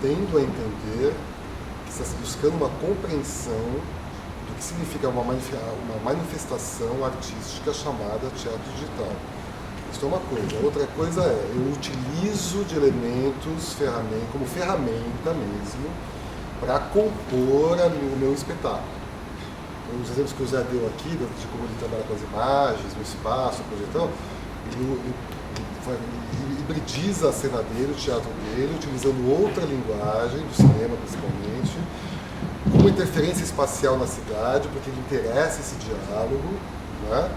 tendo a entender que está se buscando uma compreensão do que significa uma manifestação artística chamada teatro digital. Isso é uma coisa. Outra coisa é, eu utilizo de elementos como ferramenta mesmo para compor o meu espetáculo. Os exemplos que o Zé deu aqui, de como ele trabalha com as imagens, no espaço, a projetão, ele hibridiza a cena dele, o teatro dele, utilizando outra linguagem, do cinema principalmente, com uma interferência espacial na cidade, porque ele interessa esse diálogo, né?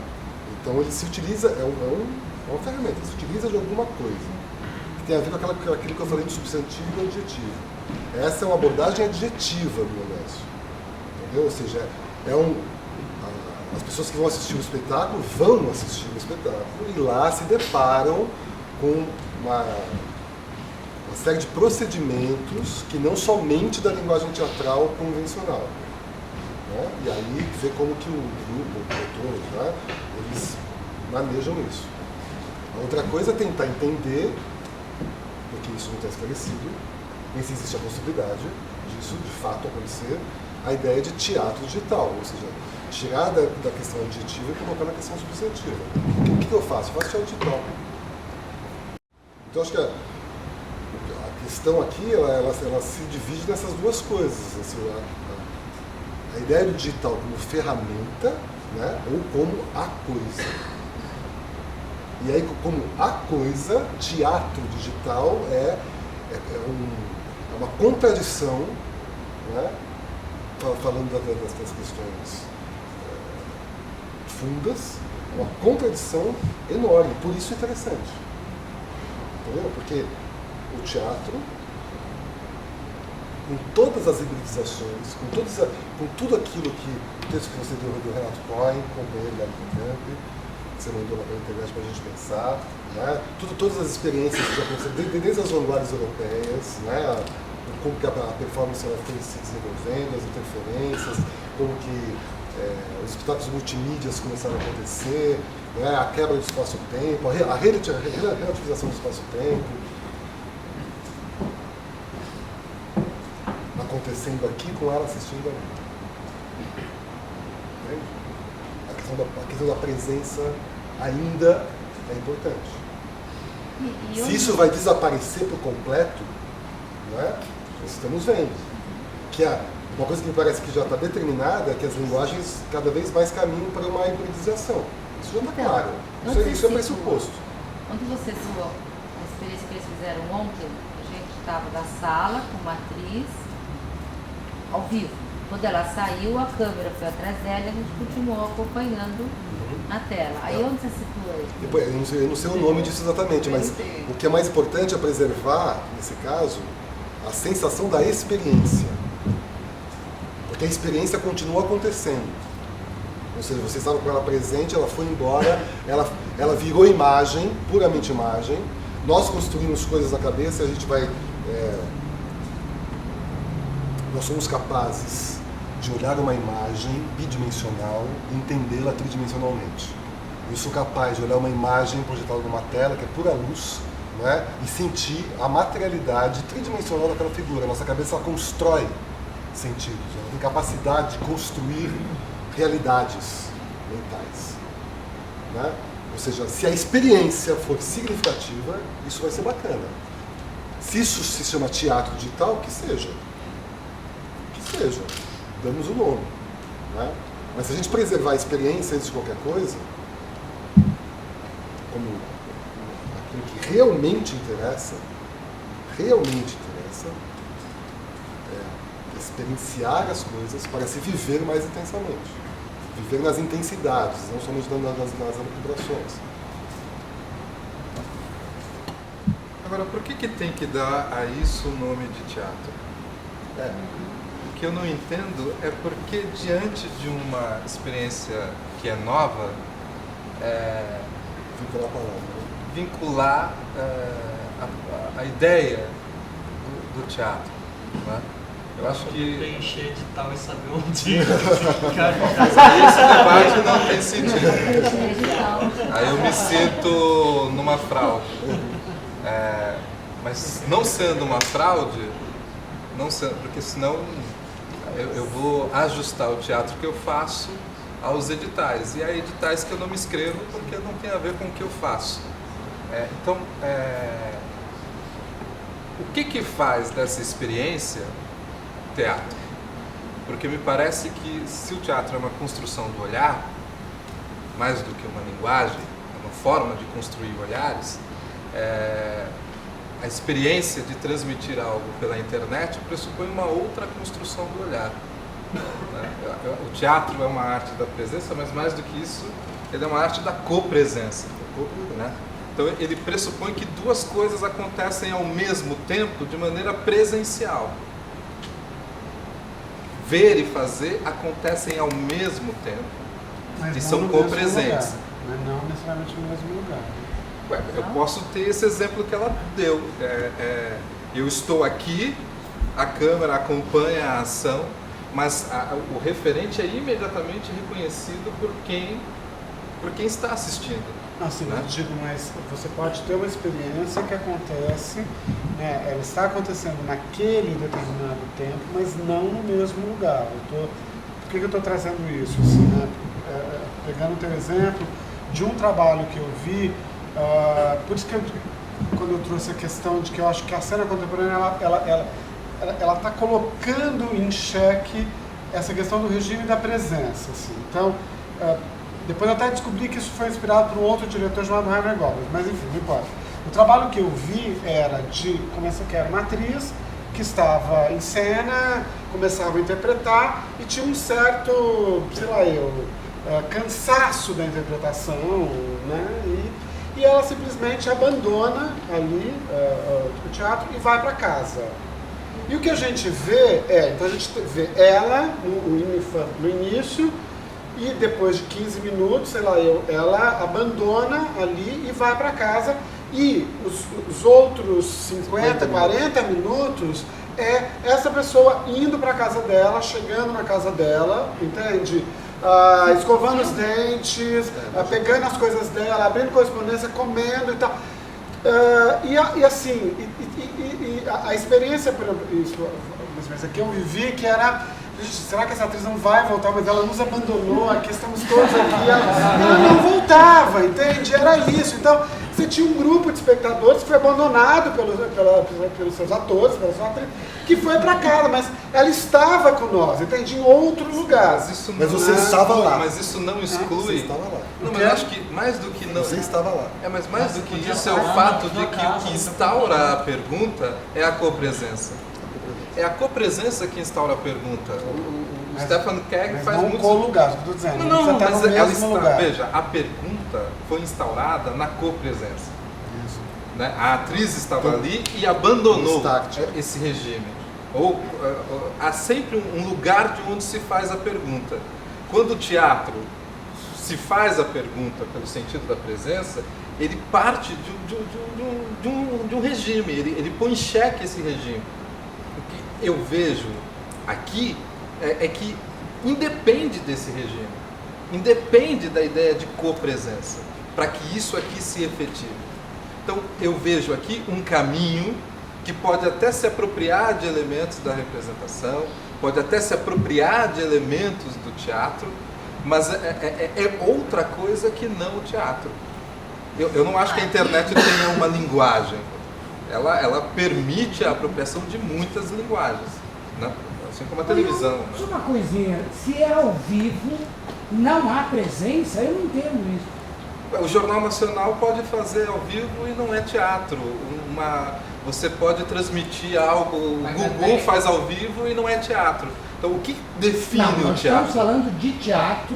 Então ele se utiliza, é uma ferramenta, ele se utiliza de alguma coisa, que tem a ver com aquilo que eu falei do substantivo e do adjetivo. Essa é uma abordagem adjetiva do negócio, entendeu? Ou seja, as pessoas que vão assistir o espetáculo vão assistir o espetáculo e lá se deparam com uma série de procedimentos que não somente da linguagem teatral convencional, né? E aí vê como que o grupo, o diretor, né, eles manejam isso. A outra coisa é tentar entender, porque isso não está esclarecido, nem se existe a possibilidade disso de fato acontecer, a ideia de teatro digital, ou seja, tirar da questão adjetiva e colocar na questão substantiva. O que eu faço? Eu faço teatro digital. Então acho que a questão aqui ela se divide nessas duas coisas. Assim, a ideia do digital como ferramenta, né, ou como a coisa. E aí, como a coisa, teatro digital é uma contradição, né, falando das questões fundas, uma contradição enorme, por isso é interessante. Entendeu? Porque o teatro, com todas as hibridizações, com tudo aquilo que o texto que você deu do Renato Cohen, companheiro da Camp, que você mandou na internet para a gente pensar, né? Todas as experiências que já aconteceram, desde as vanguardas europeias, né? Como que a performance ela foi se desenvolvendo, as interferências, como que os espetáculos multimídias começaram a acontecer, né? A quebra do espaço-tempo, a relativização do espaço-tempo, acontecendo aqui com ela assistindo ali. Entende? A questão da presença ainda é importante. Se isso vai desaparecer por completo, não é? Nós estamos vendo que uma coisa que me parece que já está determinada é que as linguagens cada vez mais caminham para uma hibridização. Isso já está claro. Isso é pressuposto. Quando você citou a experiência que eles fizeram ontem, a gente estava na sala com uma atriz ao vivo. Quando ela saiu, a câmera foi atrás dela e a gente continuou acompanhando na tela. Aí onde você situa aí? Eu não sei o nome disso exatamente, mas o que é mais importante é preservar, nesse caso, a sensação da experiência. Porque a experiência continua acontecendo. Ou seja, você estava com ela presente, ela foi embora, ela virou imagem, puramente imagem. Nós construímos coisas na cabeça e a gente vai... nós somos capazes de olhar uma imagem bidimensional e entendê-la tridimensionalmente. Eu sou capaz de olhar uma imagem projetada numa tela, que é pura luz, né, e sentir a materialidade tridimensional daquela figura. Nossa cabeça ela constrói sentidos, ela tem capacidade de construir realidades mentais. Né? Ou seja, se a experiência for significativa, isso vai ser bacana. Se isso se chama teatro digital, que seja. Damos o nome, né? Mas se a gente preservar a experiência antes de qualquer coisa, como aquilo que realmente interessa, é experienciar as coisas para se viver mais intensamente, viver nas intensidades, não somente nas vibrações. Agora, por que tem que dar a isso o nome de teatro? O que eu não entendo é porque, diante de uma experiência que é nova, vincular a ideia do teatro. Né? Eu acho que preencher de tal e saber onde esse debate não tem sentido. Aí eu me sinto numa fraude. Mas não sendo uma fraude, Não sendo, porque senão eu vou ajustar o teatro que eu faço aos editais. E há editais que eu não me inscrevo porque não tem a ver com o que eu faço. Então, o que faz dessa experiência teatro? Porque me parece que se o teatro é uma construção do olhar, mais do que uma linguagem, é uma forma de construir olhares, a experiência de transmitir algo pela internet pressupõe uma outra construção do olhar. Né? O teatro é uma arte da presença, mas mais do que isso, ele é uma arte da copresença. Né? Então ele pressupõe que duas coisas acontecem ao mesmo tempo de maneira presencial. Ver e fazer acontecem ao mesmo tempo, Mas e não são no mesmo copresença. lugar, mas não necessariamente no mesmo lugar. Ué, eu posso ter esse exemplo que ela deu. Eu estou aqui, a câmera acompanha a ação, mas o referente é imediatamente reconhecido por quem está assistindo. Assim, né? eu digo, mas você pode ter uma experiência que acontece, né, ela está acontecendo naquele determinado tempo, mas não no mesmo lugar. Por que eu estou trazendo isso? Assim, né? Pegando o teu exemplo de um trabalho que eu vi, por isso que quando eu trouxe a questão de que eu acho que a cena contemporânea ela está colocando em xeque essa questão do regime da presença. Assim. Então, depois eu até descobri que isso foi inspirado por um outro diretor chamado Rainer Goebbels, mas enfim, não importa. O trabalho que eu vi era que era uma atriz que estava em cena, começava a interpretar e tinha um certo, sei lá cansaço da interpretação, né? E ela simplesmente abandona ali o teatro e vai para casa. E o que a gente vê então a gente vê ela no início, e depois de 15 minutos, ela abandona ali e vai para casa, e os outros 50, 40 minutos é essa pessoa indo para casa dela, chegando na casa dela, entende? Escovando os dentes, pegando as coisas dela, abrindo correspondência, comendo e tal. A experiência, uma experiência que eu vivi, que era, será que essa atriz não vai voltar? Mas ela nos abandonou, aqui estamos todos aqui. Ela não voltava, entende? Era isso. Então, você tinha um grupo de espectadores que foi abandonado pelos seus atores, pelas suas atrizes, que foi para casa, mas ela estava com nós, entende? Em outro lugar. Mas você estava lá. Mas isso não exclui. Você estava lá. Não, mas eu acho que mais do que não. Você estava lá. Mas mais do que isso é o fato de que o que instaura a pergunta é a copresença. É a copresença que instaura a pergunta. O Stefan Keg faz muito. Não lugar, estou dizendo. Não, mas ela está. Lugar. Veja, a pergunta foi instaurada na copresença. Isso. Né? A atriz estava ali e abandonou start. esse regime. Há sempre um lugar de onde se faz a pergunta. Quando o teatro se faz a pergunta pelo sentido da presença, ele parte de um regime, ele põe em xeque esse regime. O que eu vejo aqui é que independe desse regime, independe da ideia de copresença, para que isso aqui se efetive. Então eu vejo aqui um caminho que pode até se apropriar de elementos da representação, pode até se apropriar de elementos do teatro, mas é outra coisa que não o teatro. Eu não acho que a internet tenha uma linguagem. Ela permite a apropriação de muitas linguagens, né? Assim como a televisão. Só uma coisinha, se é ao vivo, não há presença, eu não entendo isso. O Jornal Nacional pode fazer ao vivo e não é teatro. Você pode transmitir algo, o Google faz ao vivo e não é teatro. Então o que define o nós teatro? Estamos falando de teatro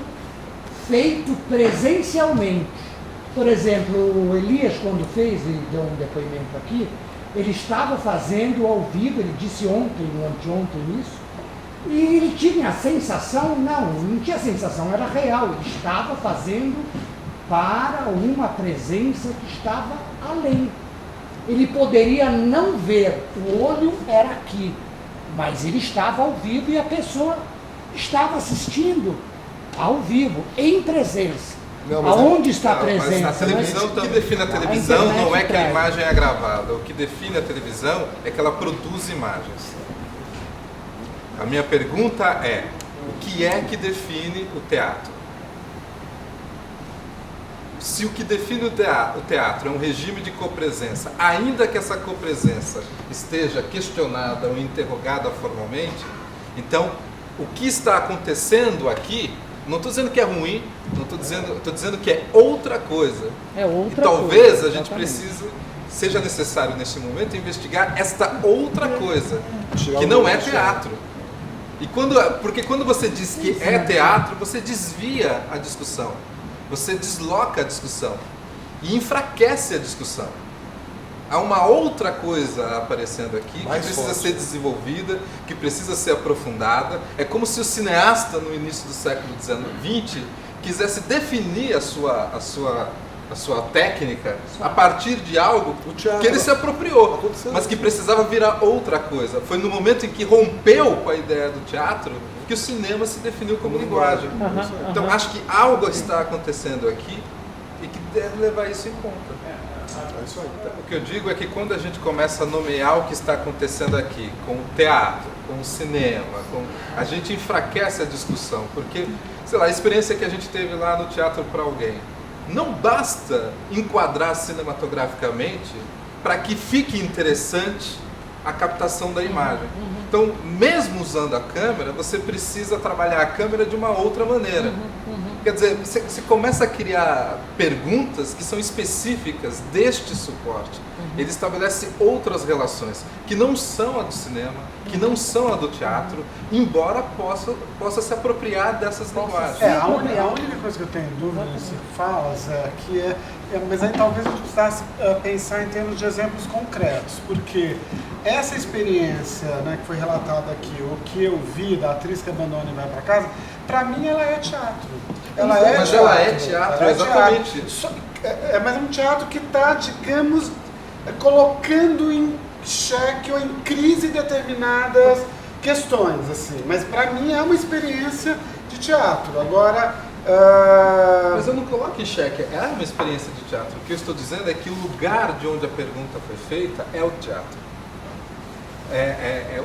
feito presencialmente. Por exemplo, o Elias, quando fez e deu um depoimento aqui, ele estava fazendo ao vivo, ele disse ontem ou anteontem isso, e ele tinha a sensação, não tinha sensação, era real, ele estava fazendo para uma presença que estava além. Ele poderia não ver, o olho era aqui, mas ele estava ao vivo e a pessoa estava assistindo ao vivo, em presença. Aonde está a presença? A televisão, o que define a televisão não é que a imagem é gravada. O que define a televisão é que ela produz imagens. A minha pergunta é, o que é que define o teatro? Se o que define o teatro é um regime de copresença, ainda que essa copresença esteja questionada ou interrogada formalmente, então o que está acontecendo aqui, não estou dizendo que é ruim, não estou dizendo que é outra coisa. É outra e talvez coisa, a gente seja necessário nesse momento investigar esta outra coisa, que não é teatro. Porque quando você diz que é teatro, você desvia a discussão. Você desloca a discussão e enfraquece a discussão. Há uma outra coisa aparecendo aqui que precisa ser desenvolvida, que precisa ser aprofundada. É como se o cineasta, no início do século XX, quisesse definir a sua técnica a partir de algo que ele se apropriou, mas que precisava virar outra coisa. Foi no momento em que rompeu com a ideia do teatro que o cinema se definiu como linguagem. Então acho que algo está acontecendo aqui e que deve levar isso em conta. Então, o que eu digo é que quando a gente começa a nomear o que está acontecendo aqui, com o teatro, com o cinema, a gente enfraquece a discussão, porque, sei lá, a experiência que a gente teve lá no Teatro para Alguém, não basta enquadrar cinematograficamente para que fique interessante a captação da imagem. Então, mesmo usando a câmera, você precisa trabalhar a câmera de uma outra maneira. Quer dizer, você começa a criar perguntas que são específicas deste suporte. Ele estabelece outras relações, que não são a do cinema, que não são a do teatro, embora possa se apropriar dessas linguagens. A única coisa que eu tenho dúvida nesse falas é que mas aí talvez a gente precisasse pensar em termos de exemplos concretos, porque essa experiência, né, que foi relatada aqui, o que eu vi da atriz que abandona e vai para casa, para mim ela é teatro. Ela é teatro, exatamente. Mas é um teatro que está, digamos, colocando em xeque ou em crise determinadas questões, assim. Mas para mim é uma experiência de teatro. Agora... Mas eu não coloco em xeque, é uma experiência de teatro. O que eu estou dizendo é que o lugar de onde a pergunta foi feita é o teatro.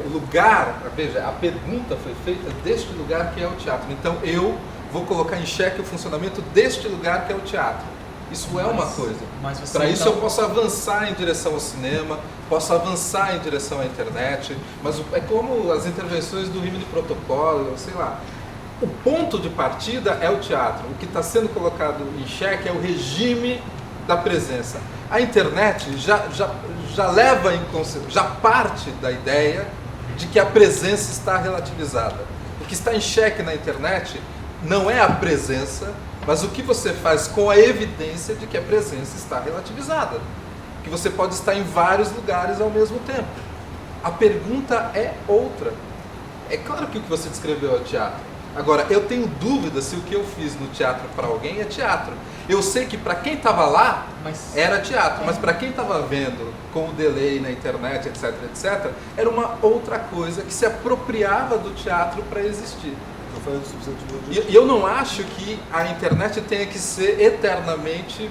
O lugar, veja, a pergunta foi feita deste lugar que é o teatro. Então eu vou colocar em xeque o funcionamento deste lugar que é o teatro. Isso é uma coisa. Para isso eu posso avançar em direção ao cinema, posso avançar em direção à internet, mas é como as intervenções do Rimini Protocolo, sei lá. O ponto de partida é o teatro. O que está sendo colocado em xeque é o regime da presença. A internet já leva em consideração, já parte da ideia de que a presença está relativizada. O que está em xeque na internet não é a presença, mas o que você faz com a evidência de que a presença está relativizada. Que você pode estar em vários lugares ao mesmo tempo. A pergunta é outra. É claro que o que você descreveu é teatro. Agora, eu tenho dúvida se o que eu fiz no Teatro para Alguém é teatro. Eu sei que para quem estava lá, era teatro, mas para quem estava vendo com o delay na internet, etc, etc, era uma outra coisa que se apropriava do teatro para existir. E eu não acho que a internet tenha que ser eternamente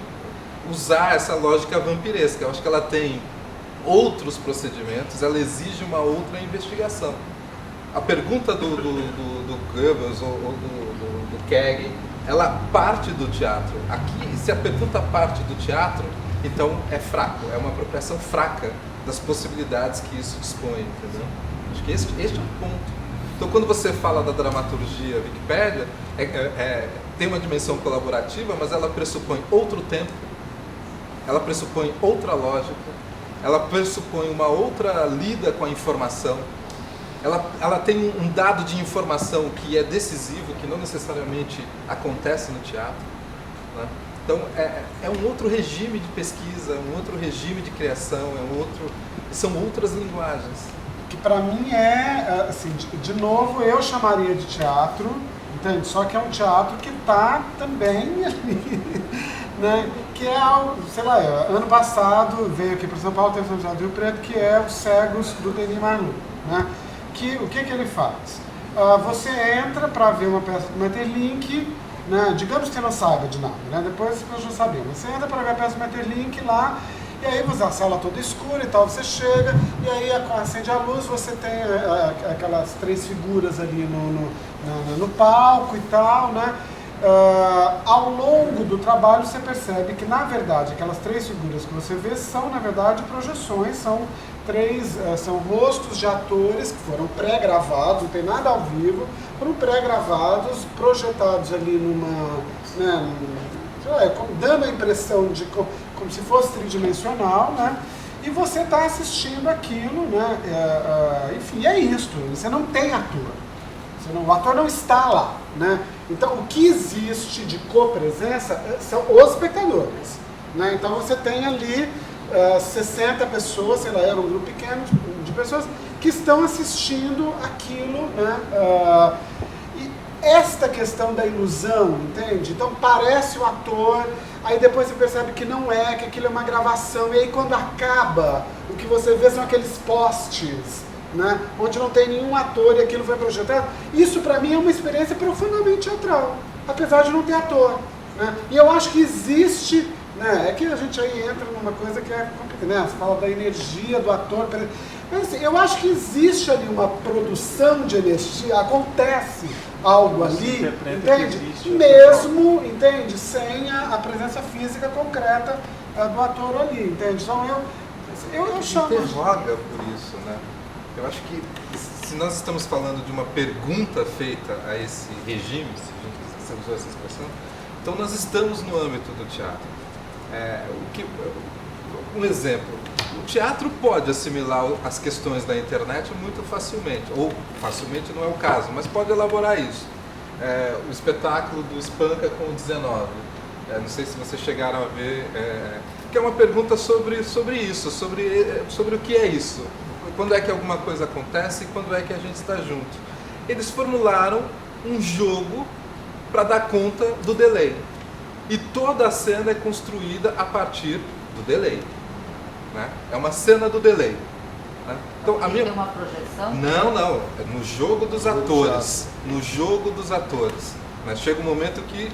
usar essa lógica vampiresca. Eu acho que ela tem outros procedimentos, ela exige uma outra investigação. A pergunta do Goebbels ou do Keg, ela parte do teatro. Aqui, se a pergunta parte do teatro, então é fraco, é uma apropriação fraca das possibilidades que isso dispõe, entendeu? Acho que este é o ponto. Então, quando você fala da dramaturgia Wikipédia, tem uma dimensão colaborativa, mas ela pressupõe outro tempo, ela pressupõe outra lógica, ela pressupõe uma outra lida com a informação. Ela tem um dado de informação que é decisivo, que não necessariamente acontece no teatro, né? Então, é um outro regime de pesquisa, um outro regime de criação, são outras linguagens. Que para mim assim, de novo, eu chamaria de teatro, entende? Só que é um teatro que está também ali, né? Que é algo, sei lá, ano passado veio aqui para São Paulo, teve o Teatro do Rio Preto, que é os Cegos do Denis Marlowe, né? O que ele faz? Você entra para ver uma peça do Maeterlinck, né? Digamos que não saiba de nada, né? Depois as pessoas já sabiam. Você entra para ver a peça do Maeterlinck lá E aí a sala toda escura e tal, você chega, e aí acende a luz, você tem aquelas 3 figuras ali no palco e tal, né? Ao longo do trabalho você percebe que, na verdade, aquelas 3 figuras que você vê são, na verdade, projeções, são rostos de atores que foram pré-gravados, não tem nada ao vivo, foram pré-gravados, projetados ali dando a impressão de como se fosse tridimensional, né? E você está assistindo aquilo, né? Enfim, é isso, você não tem ator. O ator não está lá, né? Então, o que existe de copresença são os espectadores, né? Então, você tem ali 60 pessoas, sei lá, era um grupo pequeno de pessoas que estão assistindo aquilo, né? E esta questão da ilusão, entende? Então, parece o ator, aí depois você percebe que não é, que aquilo é uma gravação, e aí quando acaba, o que você vê são aqueles postes, né, onde não tem nenhum ator e aquilo foi projetado. Isso para mim é uma experiência profundamente teatral, apesar de não ter ator, né? E eu acho que existe, né, é que a gente aí entra numa coisa que é complicada, né? Você fala da energia do ator, mas assim, eu acho que existe ali uma produção de energia, acontece algo ali, entende? Mesmo, entende? Sem a presença física concreta do ator ali, entende? Então eu chamo... Interroga por isso, né? Eu acho que se nós estamos falando de uma pergunta feita a esse regime, se você usou essa expressão, então nós estamos no âmbito do teatro. Um exemplo, o teatro pode assimilar as questões da internet muito facilmente, ou facilmente não é o caso, mas pode elaborar isso. O espetáculo do Espanca com o 19, não sei se vocês chegaram a ver, que é uma pergunta sobre isso, sobre o que é isso. Quando é que alguma coisa acontece e quando é que a gente está junto. Eles formularam um jogo para dar conta do delay. E toda a cena é construída a partir do delay. Né? É uma cena do delay. Né? Então, tem uma projeção? Não. É no jogo dos atores. No jogo dos atores. Né? Chega um momento que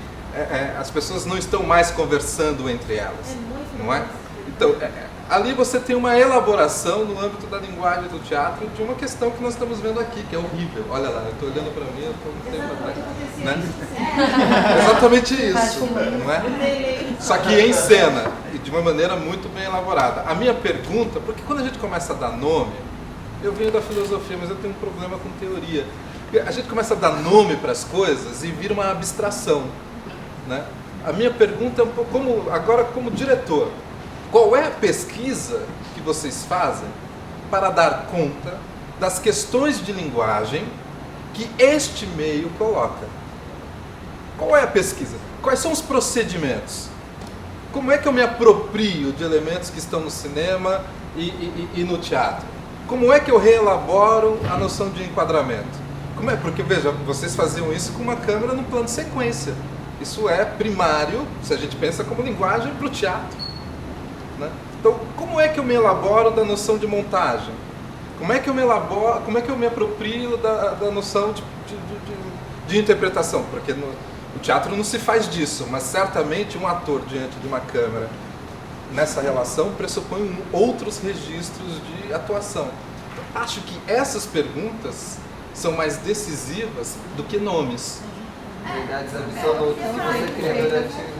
as pessoas não estão mais conversando entre elas. Não é? Então, ali você tem uma elaboração no âmbito da linguagem do teatro de uma questão que nós estamos vendo aqui, que é horrível. Olha lá, eu estou olhando para mim, eu estou muito tempo atrás. Né? Exatamente isso, não é? Só que em cena, e de uma maneira muito bem elaborada. A minha pergunta, porque quando a gente começa a dar nome, eu venho da filosofia, mas eu tenho um problema com teoria. A gente começa a dar nome para as coisas e vira uma abstração. Né? A minha pergunta é um pouco, agora como diretor, qual é a pesquisa que vocês fazem para dar conta das questões de linguagem que este meio coloca? Qual é a pesquisa? Quais são os procedimentos? Como é que eu me aproprio de elementos que estão no cinema e no teatro? Como é que eu reelaboro a noção de enquadramento? Porque, veja, vocês faziam isso com uma câmera no plano de sequência. Isso é primário, se a gente pensa como linguagem, para o teatro. Né? Então, como é que eu me elaboro da noção de montagem? Como é que eu me aproprio da noção de interpretação? Porque o teatro não se faz disso, mas certamente um ator diante de uma câmera nessa relação pressupõe outros registros de atuação. Acho que essas perguntas são mais decisivas do que nomes. Verdades absolutas que você cria durante...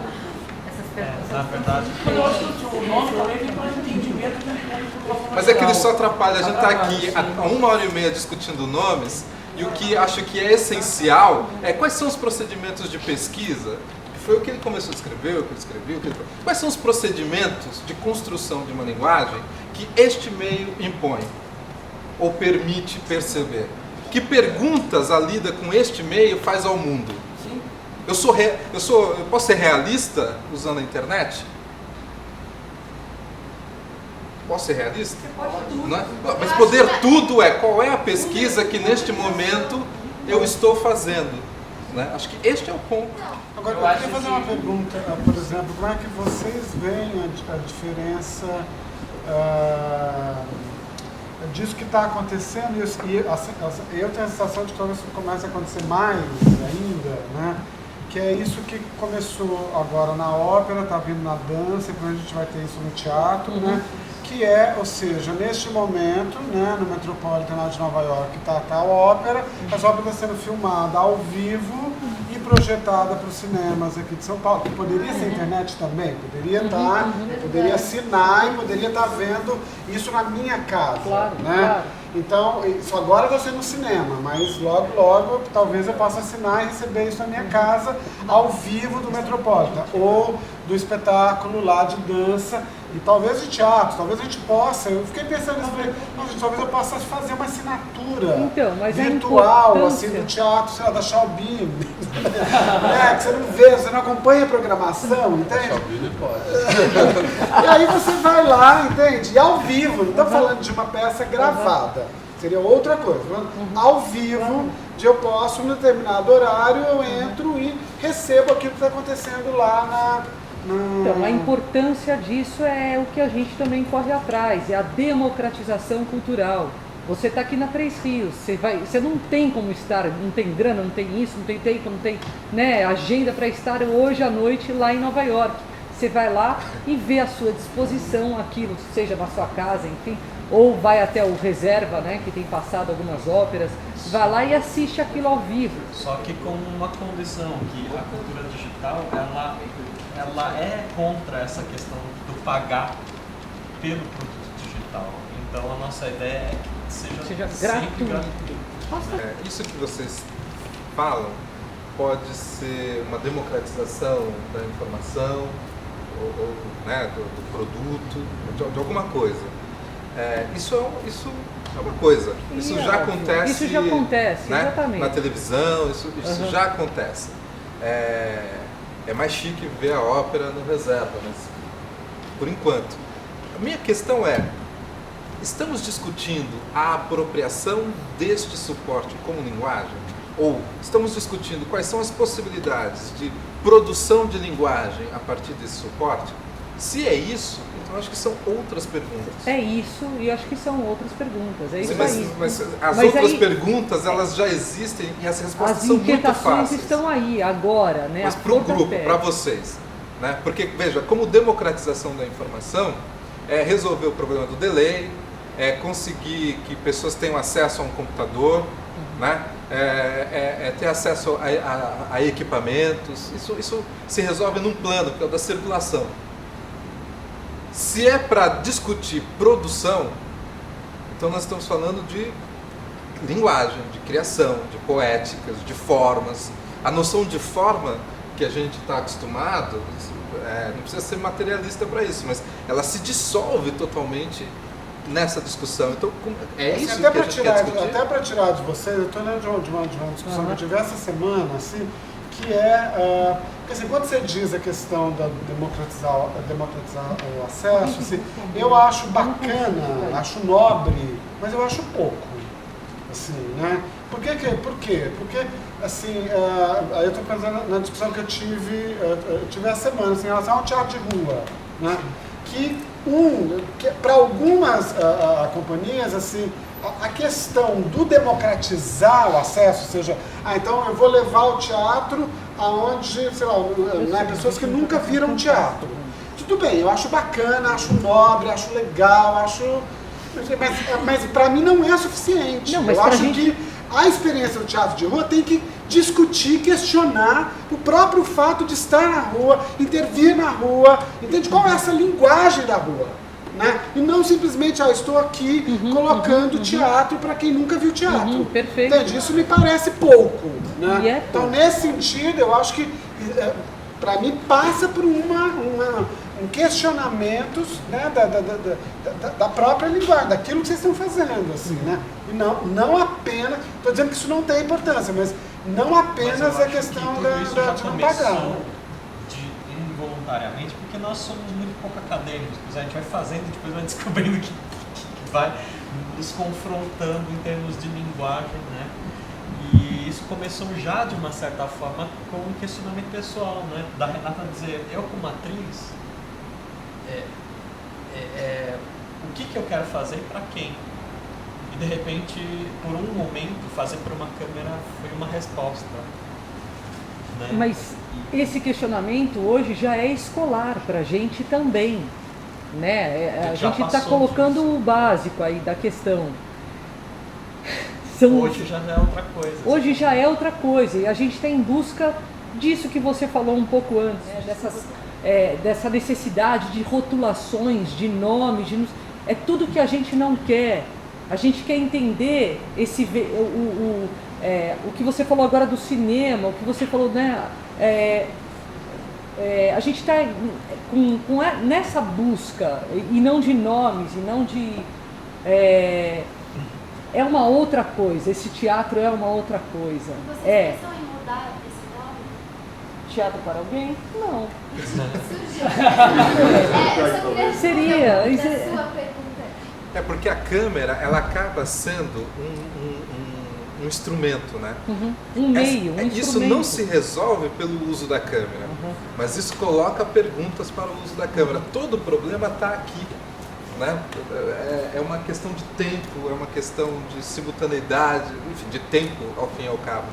Na verdade, Eu acho que o nome também vem para o entendimento de um. Mas é que ele só atrapalha. A gente está aqui há 1h30 discutindo nomes, e o que acho que é essencial é quais são os procedimentos de pesquisa, que foi o que ele começou a escrever, o que ele escreveu, quais são os procedimentos de construção de uma linguagem que este meio impõe, ou permite perceber. Que perguntas a lida com este meio faz ao mundo? Eu posso ser realista usando a internet? Posso ser realista? Não é? Mas poder tudo qual é a pesquisa que neste momento eu estou fazendo? Né? Acho que este é o ponto. Agora, eu queria fazer uma pergunta, por exemplo, como é que vocês veem a diferença disso que está acontecendo, e eu tenho a sensação de que talvez isso comece a acontecer mais ainda, né? que é isso que começou agora na ópera, está vindo na dança, depois a gente vai ter isso no teatro, né? Que é, ou seja, neste momento, né, no Metropolitan de Nova York está a ópera, essa ópera está sendo filmada ao vivo e projetada para os cinemas aqui de São Paulo. Que poderia ser internet também, poderia estar, poderia assinar e poderia estar vendo isso na minha casa, Claro, né? claro. Então, isso agora vai ser no cinema, mas logo, talvez eu possa assinar e receber isso na minha casa, ao vivo do Metropolitan, ou do espetáculo lá de dança, e talvez de teatro, talvez a gente possa, eu fiquei pensando nisso, falei, nossa, talvez eu possa fazer uma assinatura Então, mas virtual, assim, do teatro, sei lá, da Chalbin, que você não vê, você não acompanha a programação, entende? E aí você vai lá, entende? E ao vivo, não estou falando de uma peça gravada, seria outra coisa. Ao vivo, eu posso, num determinado horário, eu entro e recebo aquilo que está acontecendo lá Então, a importância disso é o que a gente também corre atrás, é a democratização cultural. Você está aqui na Três Rios, você não tem como estar, não tem grana, não tem isso, não tem tempo, não tem, né, agenda para estar hoje à noite lá em Nova York. Você vai lá e vê à sua disposição aquilo, seja na sua casa, enfim, ou vai até o Reserva, né, que tem passado algumas óperas, vai lá e assiste aquilo ao vivo. Só que com uma condição, que a cultura digital, ela é contra essa questão do pagar pelo produto digital. Então a nossa ideia é que seja sempre gratuito. Isso que vocês falam pode ser uma democratização da informação, ou né, do produto, de alguma coisa. Isso é uma coisa. Isso já acontece. Isso já acontece, né, exatamente. na televisão, isso já acontece. É mais chique ver a ópera no Reserva, mas por enquanto. A minha questão é, estamos discutindo a apropriação deste suporte como linguagem? Ou estamos discutindo quais são as possibilidades de produção de linguagem a partir desse suporte? Se é isso, então acho que são outras perguntas. É isso, e acho que são outras perguntas. É isso aí. Mas as outras perguntas, elas já existem e as respostas são muito fáceis. As inquietações estão aí, agora, né? Mas para o grupo, para vocês, né? Porque, veja, como democratização da informação é resolver o problema do delay, é conseguir que pessoas tenham acesso a um computador, né? É ter acesso a equipamentos. Isso se resolve num plano, que é o da circulação. Se é para discutir produção, então nós estamos falando de linguagem, de criação, de poéticas, de formas. A noção de forma que a gente está acostumado, não precisa ser materialista para isso, mas ela se dissolve totalmente nessa discussão. Então, é isso que a gente quer discutir? Até para tirar de vocês, eu estou lendo de uma discussão que eu tive essa semana, assim, que é, porque assim, quando você diz a questão da democratizar o acesso, assim, eu acho bacana, acho nobre, mas eu acho pouco, assim, né? Por quê? Porque, assim, aí eu estou pensando na discussão que eu tive essa semana, assim, em relação ao teatro de rua, né? Que para algumas companhias, assim, a questão do democratizar o acesso, ou seja, então eu vou levar o teatro aonde, sei lá, né, pessoas que nunca viram teatro. Tudo bem, eu acho bacana, acho nobre, acho legal, mas para mim não é suficiente. Não, mas eu acho que a experiência do teatro de rua tem que discutir, questionar o próprio fato de estar na rua, intervir na rua, entende? Qual é essa linguagem da rua? Né? E não simplesmente, estou aqui colocando teatro para quem nunca viu teatro. Perfeito. Entende? Isso me parece pouco. Né? Pouco. Então, nesse sentido, eu acho que, para mim, passa por um questionamento, né, da própria linguagem, daquilo que vocês estão fazendo. Assim, né? E não apenas, estou dizendo que isso não tem importância, mas não apenas a questão de não pagar. Involuntariamente, porque nós somos muito pouco acadêmicos, a gente vai fazendo e depois vai descobrindo que vai nos confrontando em termos de linguagem, né? E isso começou já de uma certa forma com um questionamento pessoal, né? Da Renata dizer, eu como atriz, o que eu quero fazer e para quem? E de repente, por um momento, fazer para uma câmera foi uma resposta. né? Mas esse questionamento hoje já é escolar para a gente também, né? A Já gente está passou colocando disso. o básico aí da questão. Hoje já é outra coisa. Hoje já é outra coisa e a gente está em busca disso que você falou um pouco antes, né? Dessa necessidade de rotulações, de nomes, é tudo que a gente não quer. A gente quer entender o que você falou agora do cinema, o que você falou, né? A gente está nessa busca, e não de nomes, e não de... É uma outra coisa, esse teatro é uma outra coisa. Vocês pensam em mudar esse nome? Teatro para alguém? Não. Seria. Seria. Sua pergunta. É porque a câmera, ela acaba sendo um instrumento, né? Um meio, um Isso instrumento. não se resolve pelo uso da câmera, mas isso coloca perguntas para o uso da câmera. Todo o problema está aqui, né? É uma questão de tempo, é uma questão de simultaneidade, enfim, de tempo ao fim e ao cabo.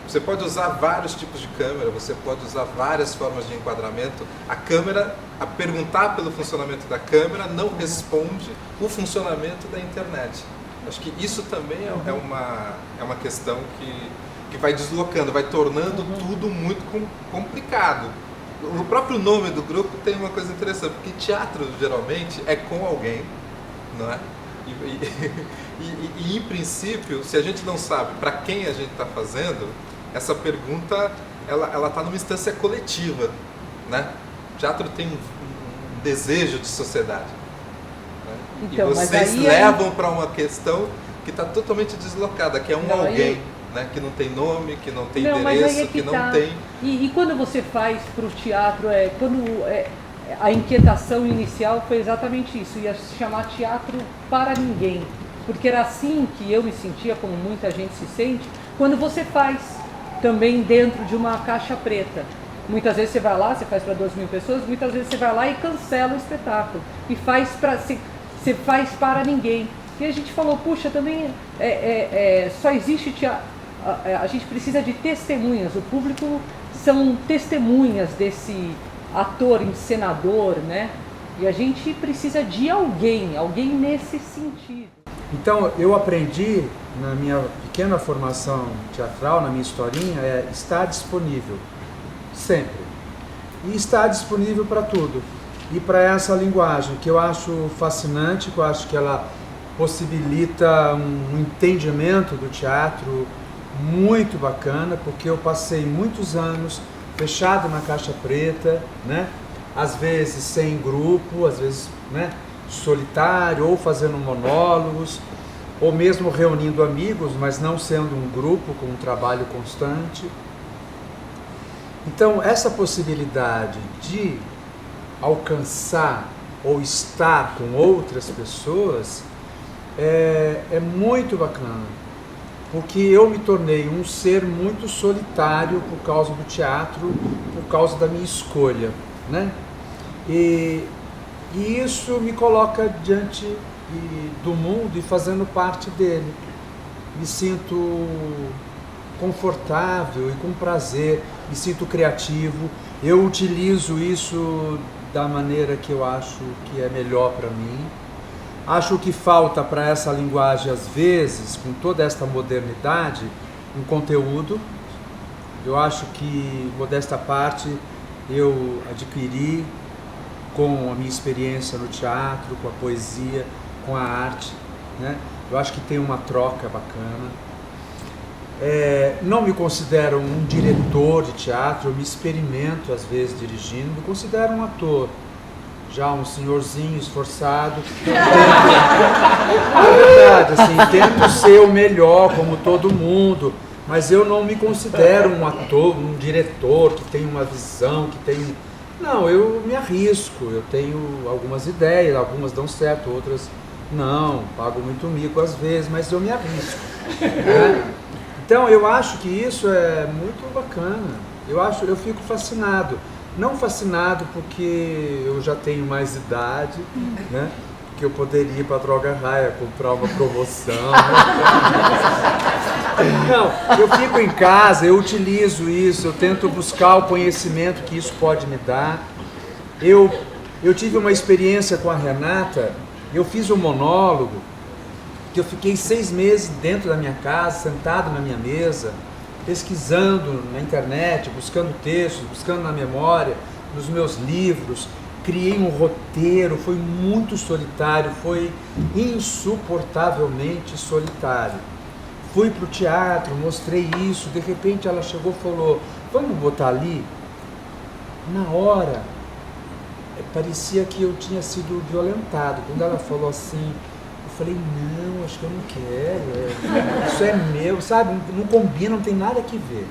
Você pode usar vários tipos de câmera, você pode usar várias formas de enquadramento. A câmera, a perguntar pelo funcionamento da câmera, não responde o funcionamento da internet. Acho que isso também é uma questão que vai deslocando, vai tornando tudo muito complicado. O próprio nome do grupo tem uma coisa interessante, porque teatro geralmente é com alguém, não é? E em princípio, se a gente não sabe para quem a gente está fazendo, essa pergunta ela está numa instância coletiva, né? O teatro tem um desejo de sociedade, né? Então, e vocês levam para uma questão que está totalmente deslocada, que é alguém, né? Que não tem nome, que não tem endereço, que não tem... E quando você faz para o teatro, a inquietação inicial foi exatamente isso, ia se chamar teatro para ninguém, porque era assim que eu me sentia, como muita gente se sente, quando você faz também dentro de uma caixa preta. Muitas vezes você vai lá, você faz para 2.000 pessoas, muitas vezes você vai lá e cancela o espetáculo, e você faz para ninguém. E a gente falou, puxa, também só existe teatro, a gente precisa de testemunhas, o público são testemunhas desse ator, encenador, né? E a gente precisa de alguém nesse sentido. Então, eu aprendi, na minha pequena formação teatral, na minha historinha, estar disponível, sempre. E estar disponível para tudo. E para essa linguagem, que eu acho fascinante, que eu acho que ela possibilita um entendimento do teatro muito bacana, porque eu passei muitos anos fechado na caixa preta, né? Às vezes sem grupo, às vezes, né, solitário, ou fazendo monólogos, ou mesmo reunindo amigos, mas não sendo um grupo com um trabalho constante. Então, essa possibilidade de alcançar ou estar com outras pessoas é muito bacana, porque eu me tornei um ser muito solitário por causa do teatro, por causa da minha escolha, né? E isso me coloca diante do mundo e fazendo parte dele. Me sinto confortável e com prazer, me sinto criativo. Eu utilizo isso da maneira que eu acho que é melhor para mim. Acho que falta para essa linguagem, às vezes, com toda esta modernidade, um conteúdo. Eu acho que, modesta parte, eu adquiri com a minha experiência no teatro, com a poesia, com a arte, né? Eu acho que tem uma troca bacana. Não me considero um diretor de teatro, eu me experimento às vezes dirigindo, me considero um ator, já um senhorzinho esforçado. É verdade, assim, tento ser o melhor como todo mundo, mas eu não me considero um ator, um diretor que tem uma visão, que tem... Não, eu me arrisco, eu tenho algumas ideias, algumas dão certo, outras não, pago muito mico às vezes, mas eu me arrisco, né? Então eu acho que isso é muito bacana, eu fico fascinado, não fascinado porque eu já tenho mais idade, né? Que eu poderia ir para a Droga Raia comprar uma promoção, né? Não, eu fico em casa, eu utilizo isso, eu tento buscar o conhecimento que isso pode me dar. Eu tive uma experiência com a Renata, eu fiz um monólogo, que eu fiquei 6 meses dentro da minha casa, sentado na minha mesa, pesquisando na internet, buscando textos, buscando na memória, nos meus livros, criei um roteiro, foi muito solitário, foi insuportavelmente solitário. Fui para o teatro, mostrei isso, de repente ela chegou e falou, vamos botar ali? Na hora, parecia que eu tinha sido violentado. Quando ela falou assim, eu falei, não, acho que eu não quero, isso é meu, sabe, não combina, não tem nada que ver.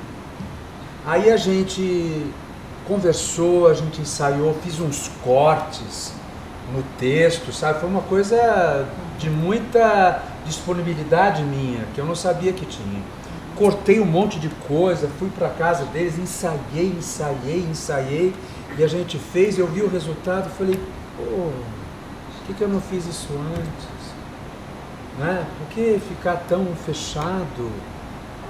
Aí a gente conversou, a gente ensaiou, fiz uns cortes no texto, sabe, foi uma coisa de muita disponibilidade minha, que eu não sabia que tinha. Cortei um monte de coisa, fui para casa deles, ensaiei, e a gente fez, eu vi o resultado e falei, pô, por que eu não fiz isso antes? Né? Por que ficar tão fechado?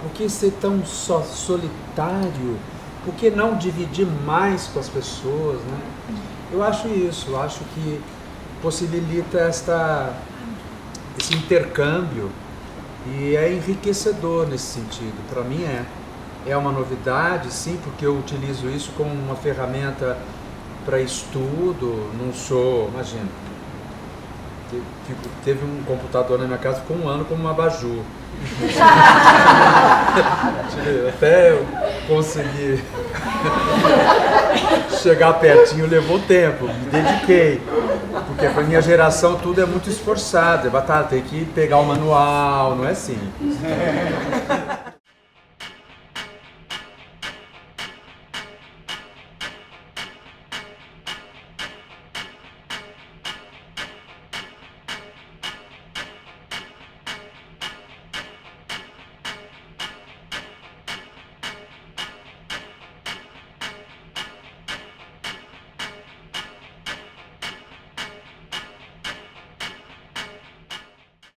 Por que ser tão só solitário? Por que não dividir mais com as pessoas? Né? Eu acho isso, eu acho que possibilita esse intercâmbio e é enriquecedor nesse sentido. Para mim é uma novidade, sim, porque eu utilizo isso como uma ferramenta para estudo, não sou, imagina, teve um computador na minha casa, ficou 1 ano como um abajur. Até eu conseguir chegar pertinho levou tempo, me dediquei, porque para minha geração tudo é muito esforçado, é batata, tem que pegar o manual, não é simples.